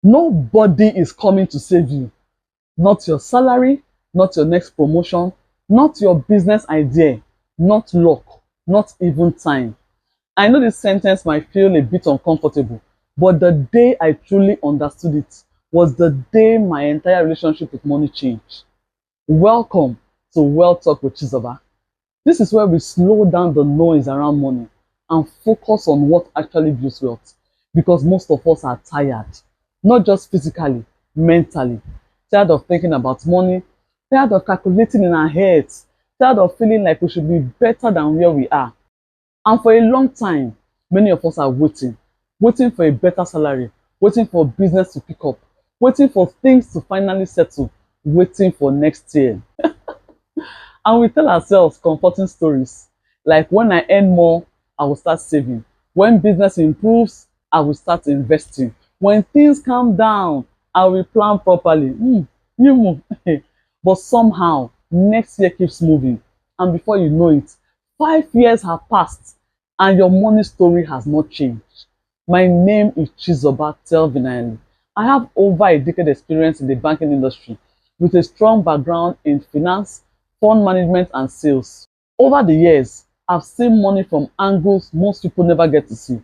Nobody is coming to save you. Not your salary, not your next promotion, not your business idea, not luck, not even time. I know this sentence might feel a bit uncomfortable, but the day I truly understood it was the day my entire relationship with money changed. Welcome to Wealth Talk with Chizoba. This is where we slow down the noise around money and focus on what actually builds wealth. Because most of us are tired, not just physically, mentally. Tired of thinking about money, tired of calculating in our heads, tired of feeling like we should be better than where we are. And for a long time, many of us are waiting for a better salary, waiting for business to pick up, waiting for things to finally settle, waiting for next year. And we tell ourselves comforting stories like when I earn more, I will start saving. When business improves, I will start investing. When things calm down, I will plan properly. You move. But somehow, next year keeps moving. And before you know it, 5 years have passed and your money story has not changed. My name is Chizoba Telvinali. I have over a decade experience in the banking industry with a strong background in finance, fund management and sales. Over the years, I've seen money from angles most people never get to see.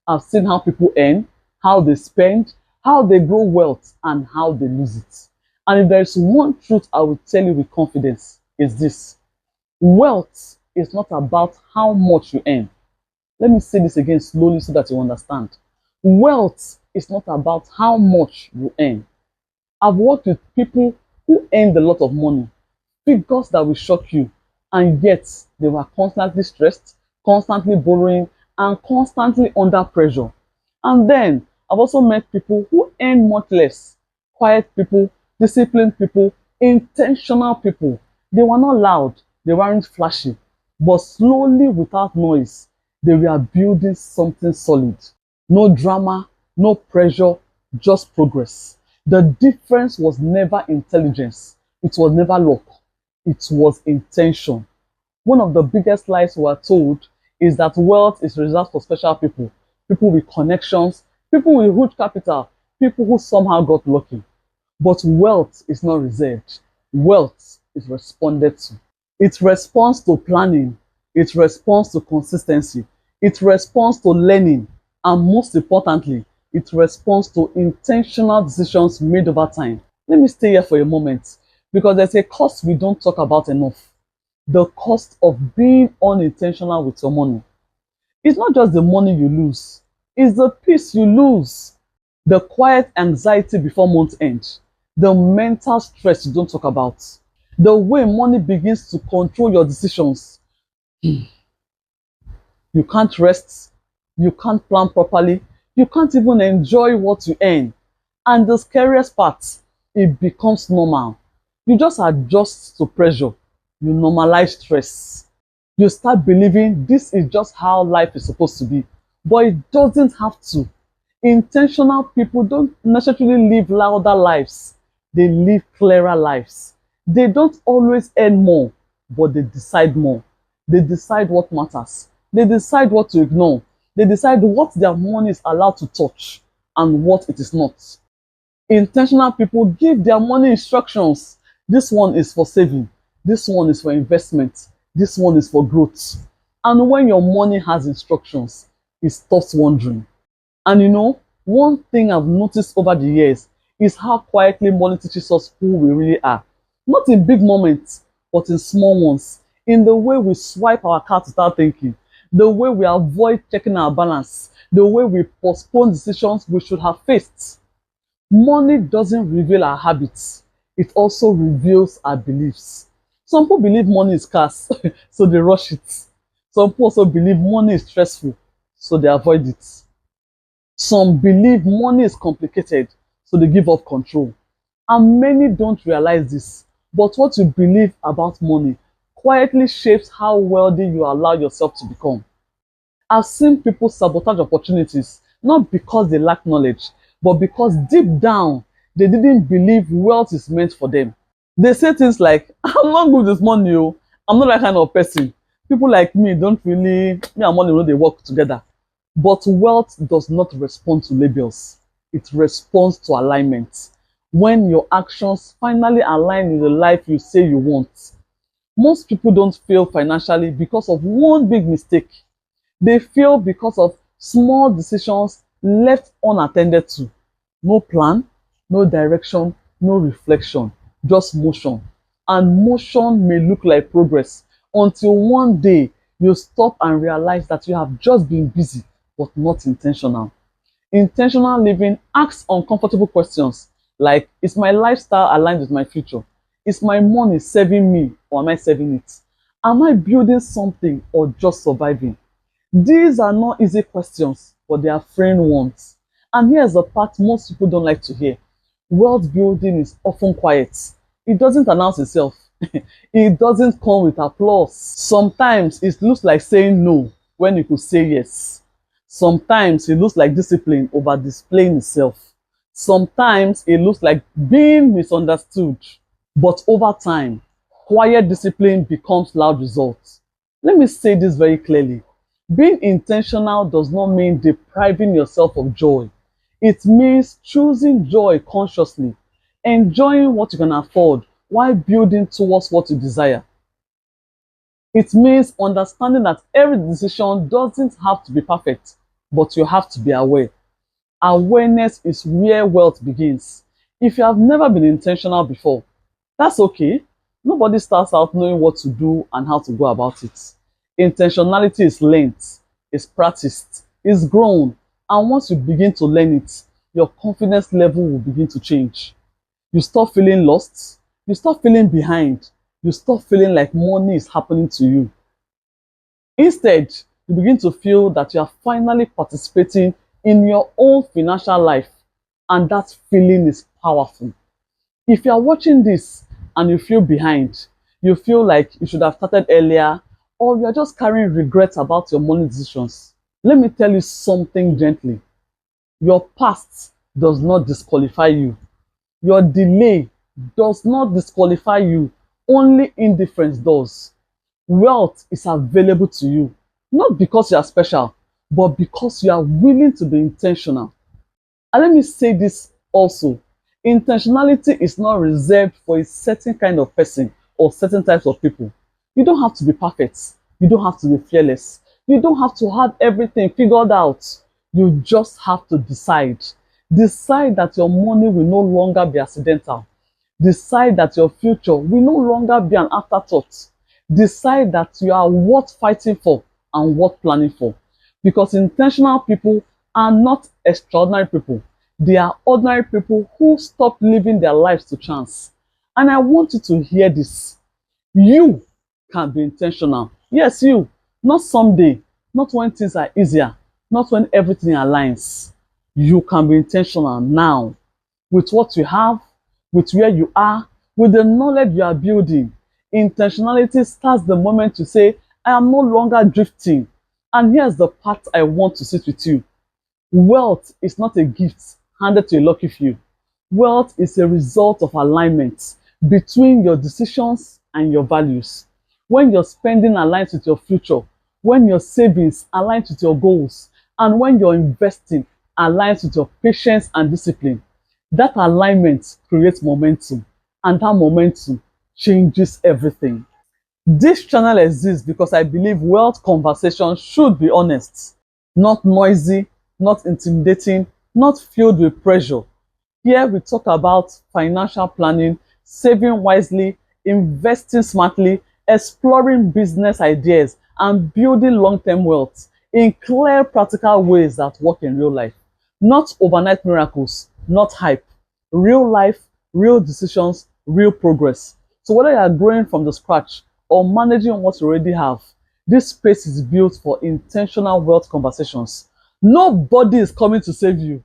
I've seen how people earn, how they spend, how they grow wealth, and how they lose it. And if there is one truth I will tell you with confidence, is this: wealth is not about how much you earn. Let me say this again slowly so that you understand. Wealth is not about how much you earn. I've worked with people who earned a lot of money, figures that will shock you, and yet they were constantly stressed, constantly borrowing, and constantly under pressure. And then I've also met people who earn much less, quiet people, disciplined people, intentional people. They were not loud, they weren't flashy, but slowly, without noise, they were building something solid. No drama, no pressure, just progress. The difference was never intelligence, it was never luck, it was intention. One of the biggest lies we are told is that wealth is reserved for special people, people with connections, people with huge capital, people who somehow got lucky. But wealth is not reserved. Wealth is responded to. It responds to planning. It responds to consistency. It responds to learning. And most importantly, it responds to intentional decisions made over time. Let me stay here for a moment because there's a cost we don't talk about enough: the cost of being unintentional with your money. It's not just the money you lose, it's the peace you lose, the quiet anxiety before month end, the mental stress you don't talk about, the way money begins to control your decisions. You can't rest, you can't plan properly, you can't even enjoy what you earn. And the scariest part, it becomes normal. You just adjust to pressure, you normalize stress. You start believing this is just how life is supposed to be. But it doesn't have to. Intentional people don't necessarily live louder lives, they live clearer lives. They don't always earn more, but they decide more. They decide what matters. They decide what to ignore. They decide what their money is allowed to touch and what it is not. Intentional people give their money instructions. This one is for saving. This one is for investment. This one is for growth. And when your money has instructions, it stops wandering. And you know, one thing I've noticed over the years is how quietly money teaches us who we really are. Not in big moments, but in small ones. In the way we swipe our card without thinking, the way we avoid checking our balance, the way we postpone decisions we should have faced. Money doesn't reveal our habits, it also reveals our beliefs. Some people believe money is scarce, so they rush it. Some people also believe money is stressful, so they avoid it. Some believe money is complicated, so they give up control. And many don't realize this, but what you believe about money quietly shapes how wealthy you allow yourself to become. I've seen people sabotage opportunities, not because they lack knowledge, but because deep down, they didn't believe wealth is meant for them. They say things like, I'm not good with money, oh. I'm not that kind of person. People like me don't really, me and money, they work together. But wealth does not respond to labels. it responds to alignment. When your actions finally align with the life you say you want. Most people don't fail financially because of one big mistake. They fail because of small decisions left unattended to. No plan, no direction, no reflection, just motion. And motion may look like progress until one day you stop and realize that you have just been busy but not intentional. Intentional living asks uncomfortable questions like, is my lifestyle aligned with my future? Is my money serving me or am I serving it? Am I building something or just surviving? These are not easy questions, but they are freeing ones. And here's the part most people don't like to hear. Wealth building is often quiet. It doesn't announce itself. It doesn't come with applause. Sometimes it looks like saying no when you could say yes. Sometimes it looks like discipline over displaying itself. Sometimes it looks like being misunderstood. But over time, quiet discipline becomes loud results. Let me say this very clearly. Being intentional does not mean depriving yourself of joy. It means choosing joy consciously, enjoying what you can afford while building towards what you desire. It means understanding that every decision doesn't have to be perfect, but you have to be aware. Awareness is where wealth begins. If you have never been intentional before, that's okay. Nobody starts out knowing what to do and how to go about it. Intentionality is learned, is practiced, is grown, and once you begin to learn it, your confidence level will begin to change. You stop feeling lost, you stop feeling behind, you stop feeling like money is happening to you. Instead, you begin to feel that you are finally participating in your own financial life, and that feeling is powerful. If you are watching this and you feel behind, you feel like you should have started earlier, or you are just carrying regrets about your money decisions, let me tell you something gently. Your past does not disqualify you. Your delay does not disqualify you. Only indifference does. Wealth is available to you, not because you are special, but because you are willing to be intentional. And let me say this also. Intentionality is not reserved for a certain kind of person or certain types of people. You don't have to be perfect. You don't have to be fearless. You don't have to have everything figured out. You just have to decide. Decide that your money will no longer be accidental. Decide that your future will no longer be an afterthought. Decide that you are worth fighting for and worth planning for. Because intentional people are not extraordinary people. They are ordinary people who stop living their lives to chance. And I want you to hear this. You can be intentional. Yes, you. Not someday. Not when things are easier. Not when everything aligns. You can be intentional now. With what you have, with where you are, with the knowledge you are building. Intentionality starts the moment you say, I am no longer drifting. And here's the part I want to sit with you. Wealth is not a gift handed to a lucky few. Wealth is a result of alignment between your decisions and your values. When your spending aligns with your future, when your savings aligns with your goals, and when your investing aligns with your patience and discipline, that alignment creates momentum, and that momentum changes everything. This channel exists because I believe wealth conversation should be honest, not noisy, not intimidating, not filled with pressure. Here we talk about financial planning, saving wisely, investing smartly, exploring business ideas, and building long-term wealth in clear, practical ways that work in real life. Not overnight miracles, not hype. Real life, real decisions, real progress. So whether you are growing from the scratch or managing what you already have, this space is built for intentional wealth conversations. Nobody is coming to save you.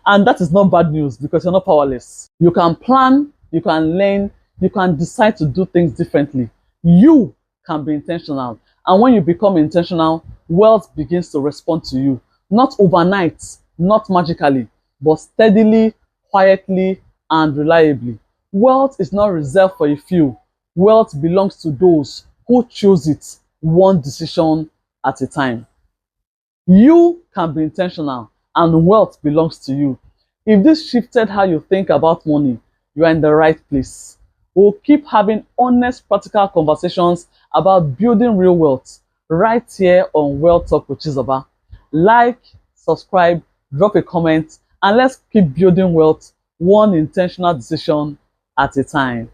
And that is not bad news because you're not powerless. You can plan, you can learn, you can decide to do things differently. You can be intentional. And when you become intentional, wealth begins to respond to you. Not overnight, not magically, but steadily, quietly, and reliably. Wealth is not reserved for a few. Wealth belongs to those who choose it one decision at a time. You can be intentional, and wealth belongs to you. If this shifted how you think about money, you are in the right place. We'll keep having honest, practical conversations about building real wealth right here on Wealth Talk with Chizoba. Like, subscribe, drop a comment, and let's keep building wealth one intentional decision at a time.